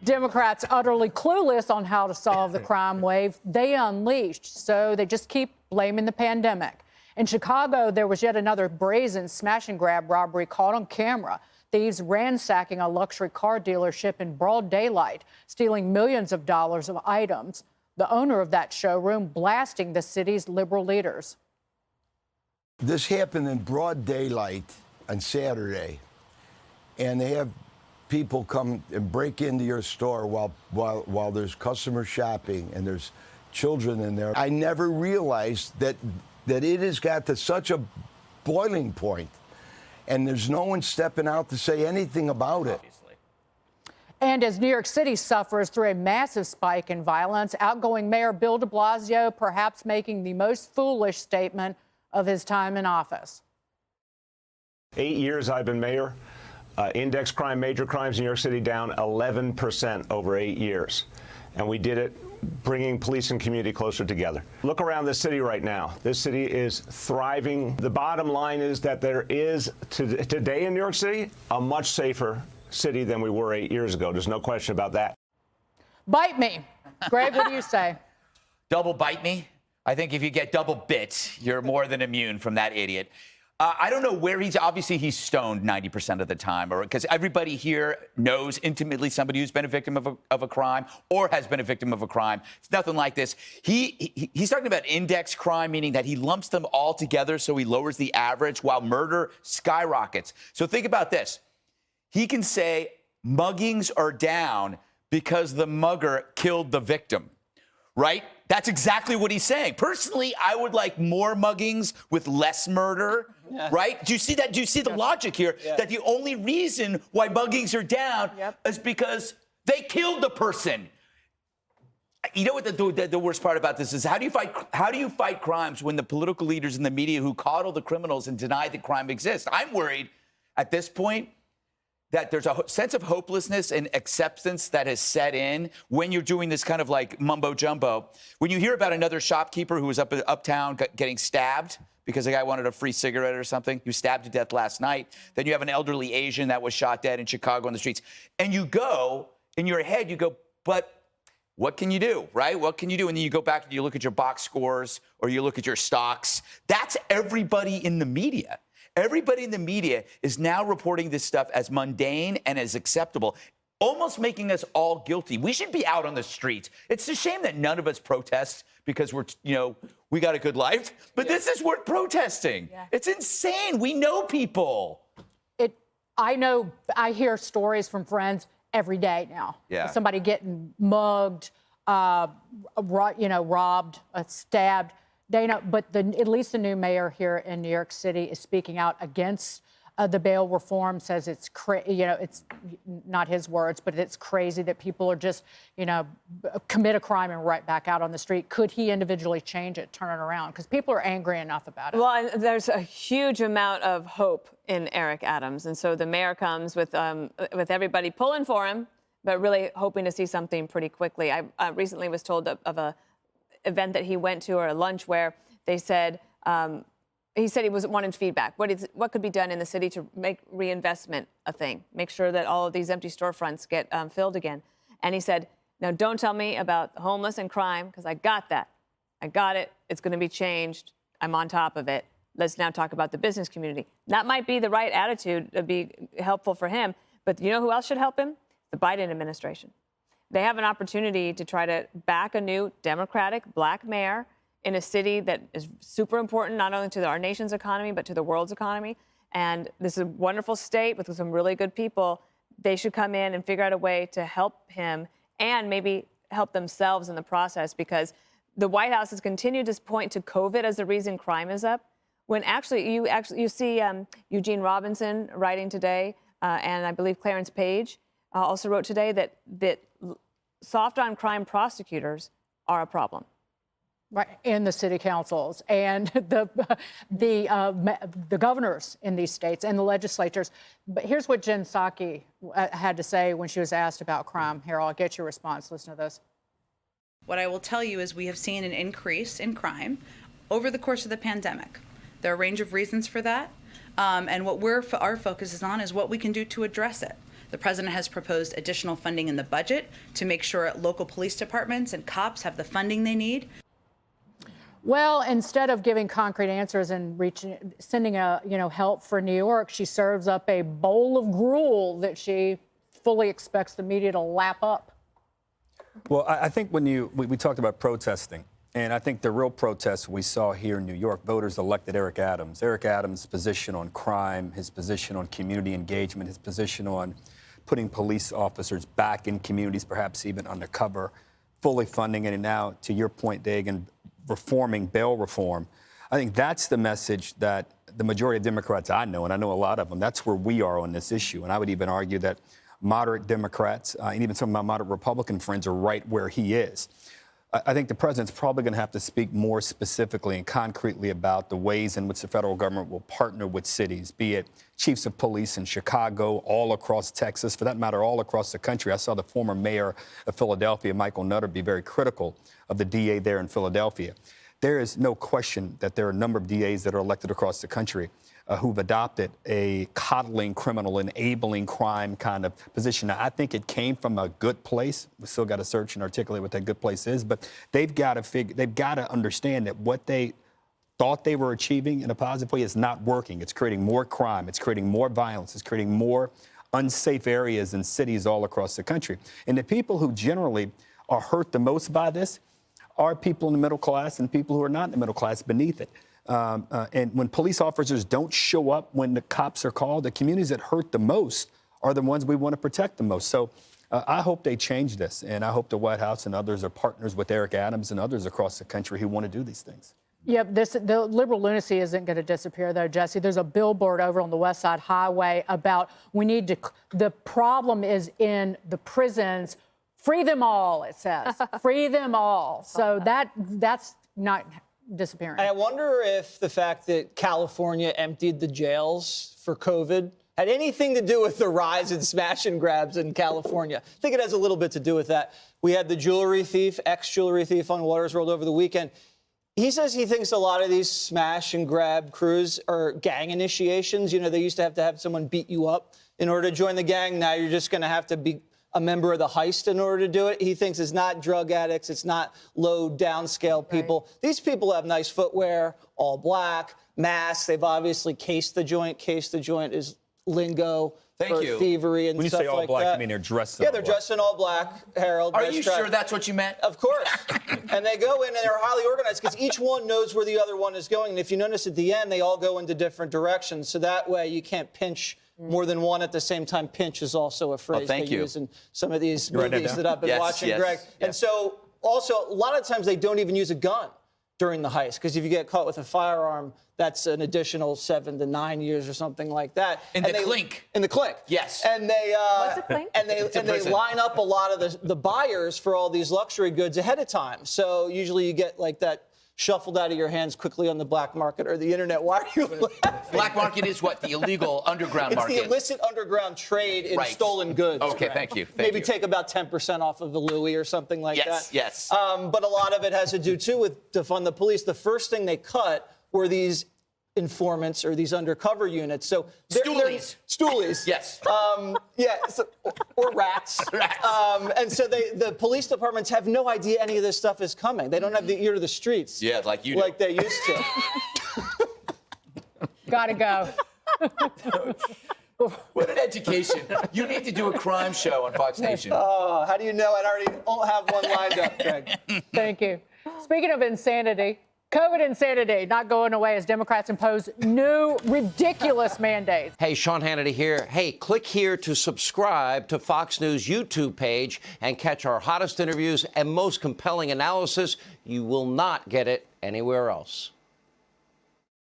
Democrats utterly clueless on how to solve the crime wave they unleashed, so they just keep blaming the pandemic. In Chicago, there was yet another brazen smash-and-grab robbery caught on camera. Thieves ransacking a luxury car dealership in broad daylight, stealing millions of dollars of items. The owner of that showroom blasting the city's liberal leaders. This happened in broad daylight on Saturday, and they have people come and break into your store while there's customer shopping and there's children in there. I never realized that it has got to such a boiling point, and there's no one stepping out to say anything about it. And as New York City suffers through a massive spike in violence, outgoing Mayor Bill de Blasio perhaps making the most foolish statement of his time in office. 8 years I've been mayor. Index crime, major crimes in New York City down 11% over 8 years. And we did it bringing police and community closer together. Look around this city right now. This city is thriving. The bottom line is that there is, today in New York City, a much safer city than we were 8 years ago. There's no question about that. Bite me. Greg, what do you say? Double bite me? I think if you get double bit, you're more than immune from that idiot. I don't know where obviously he's stoned 90% of the time, or because everybody here knows intimately somebody who's been a victim of a crime or has been a victim of a crime. It's nothing like this. He's talking about index crime, meaning that he lumps them all together so he lowers the average while murder skyrockets. So think about this. He can say muggings are down because the mugger killed the victim, right? That's exactly what he's saying. Personally, I would like more muggings with less murder, right? Do you see that? Do you see the logic here? Yeah. That the only reason why muggings are down is because they killed the person. You know what the worst part about this is? How do you fight crimes when the political leaders in the media who coddle the criminals and deny that crime exists? I'm worried at this point that there's a sense of hopelessness and acceptance that has set in when you're doing this kind of like mumbo jumbo. When you hear about another shopkeeper who was uptown getting stabbed because a guy wanted a free cigarette or something, he was stabbed to death last night. Then you have an elderly Asian that was shot dead in Chicago on the streets. And you go, in your head, you go, but what can you do, right? What can you do? And then you go back and you look at your box scores or you look at your stocks. That's everybody in the media. Everybody in the media is now reporting this stuff as mundane and as acceptable, almost making us all guilty. We should be out on the streets. It's a shame that none of us protest because we got a good life, but this is worth protesting. Yeah. It's insane. We know people. I hear stories from friends every day now. Yeah. Somebody getting mugged, robbed, stabbed. Dana, but at least the new mayor here in New York City is speaking out against the bail reform, says it's it's not his words, but it's crazy that people are just, commit a crime and right back out on the street. Could he individually change it, turn it around? Because people are angry enough about it. Well, and there's a huge amount of hope in Eric Adams. And so the mayor comes with everybody pulling for him, but really hoping to see something pretty quickly. I recently was told of a event that he went to, or a lunch, where they said he said he wanted feedback. What could be done in the city to make reinvestment a thing? Make sure that all of these empty storefronts get filled again. And he said, "Now don't tell me about homeless and crime, because I got that. I got it. It's going to be changed. I'm on top of it. Let's now talk about the business community." That might be the right attitude to be helpful for him. But you know who else should help him? The Biden administration. They have an opportunity to try to back a new Democratic black mayor in a city that is super important, not only to our nation's economy, but to the world's economy. And this is a wonderful state with some really good people. They should come in and figure out a way to help him and maybe help themselves in the process, because the White House has continued to point to COVID as the reason crime is up, when you see Eugene Robinson writing today, and I believe Clarence Page also wrote today that soft on crime prosecutors are a problem. Right, in the city councils and the governors in these states and the legislatures. But here's what Jen Psaki had to say when she was asked about crime. Here, I'll get your response. Listen to this. What I will tell you is we have seen an increase in crime over the course of the pandemic. There are a range of reasons for that. And what our focus is on is what we can do to address it. The president has proposed additional funding in the budget to make sure local police departments and cops have the funding they need. Well, instead of giving concrete answers and sending help for New York, she serves up a bowl of gruel that she fully expects the media to lap up. Well, I think when we talked about protesting, and I think the real protest we saw here in New York, voters elected Eric Adams. Eric Adams' position on crime, his position on community engagement, his position on putting police officers back in communities, perhaps even undercover, fully funding it, and now, to your point, Dagan, reforming bail reform. I think that's the message that the majority of Democrats I know, and I know a lot of them, that's where we are on this issue. And I would even argue that moderate Democrats and even some of my moderate Republican friends are right where he is. I think the president's probably going to have to speak more specifically and concretely about the ways in which the federal government will partner with cities, be it chiefs of police in Chicago, all across Texas, for that matter, all across the country. I saw the former mayor of Philadelphia, Michael Nutter, be very critical of the DA there in Philadelphia. There is no question that there are a number of DAs that are elected across the country who've adopted a coddling criminal, enabling crime kind of position. Now, I think it came from a good place. We still got to search and articulate what that good place is, but they've got to understand that what they thought they were achieving in a positive way is not working. It's creating more crime. It's creating more violence. It's creating more unsafe areas in cities all across the country. And the people who generally are hurt the most by this are people in the middle class and people who are not in the middle class beneath it. And when police officers don't show up when the cops are called, the communities that hurt the most are the ones we want to protect the most. So I hope they change this. And I hope the White House and others are partners with Eric Adams and others across the country who want to do these things. Yep, the liberal lunacy isn't going to disappear, though, Jesse. There's a billboard over on the West Side Highway about the problem is in the prisons. Free them all, it says. Free them all. So that's not disappearing. And I wonder if the fact that California emptied the jails for COVID had anything to do with the rise in smash and grabs in California. I think it has a little bit to do with that. We had the jewelry thief, ex-jewelry thief on Waters World over the weekend. He says he thinks a lot of these smash and grab crews are gang initiations. You know, they used to have someone beat you up in order to join the gang. Now you're just going to have to be a member of the heist in order to do it. He thinks it's not drug addicts. It's not low downscale people. Right. These people have nice footwear, all black, masks. They've obviously cased the joint. Cased the joint is lingo for thievery and when stuff like that. When you say all black, you mean they're dressed in all black? Yeah, they're dressed in all black, Harold. Are you sure that's what you meant? Of course. And they go in and they're highly organized because each one knows where the other one is going. And if you notice at the end, they all go into different directions. So that way you can't pinch more than one at the same time. Pinch is also a phrase they use in some of these movies that I've been watching, Greg. Yes. And so also, a lot of times they don't even use a gun during the heist, because if you get caught with a firearm, that's an additional 7 to 9 years or something like that. In the clink. In the clink. Yes. And they What's a clink? and they line up a lot of the buyers for all these luxury goods ahead of time. So usually you get like that shuffled out of your hands quickly on the black market or the internet. Why are you laughing? Black market is what? The illegal underground market? It's the illicit underground trade in stolen goods. Okay, Greg. thank you. Maybe take about 10% off of a Louis or something like that. Yes. But a lot of it has to do, too, with to fund the police. The first thing they cut were these informants or these undercover units. So stoolies. Yes. Or rats. And so the police departments have no idea any of this stuff is coming. They don't have the ear to the streets. Yeah, like you do. Like they used to. Gotta go. What an education. You need to do a crime show on Fox Nation. Oh, how do you know? I already have one lined up, Greg. Thank you. Speaking of insanity, COVID insanity not going away as Democrats impose new ridiculous mandates. Hey, Sean Hannity here. Hey, click here to subscribe to Fox News YouTube page and catch our hottest interviews and most compelling analysis. You will not get it anywhere else.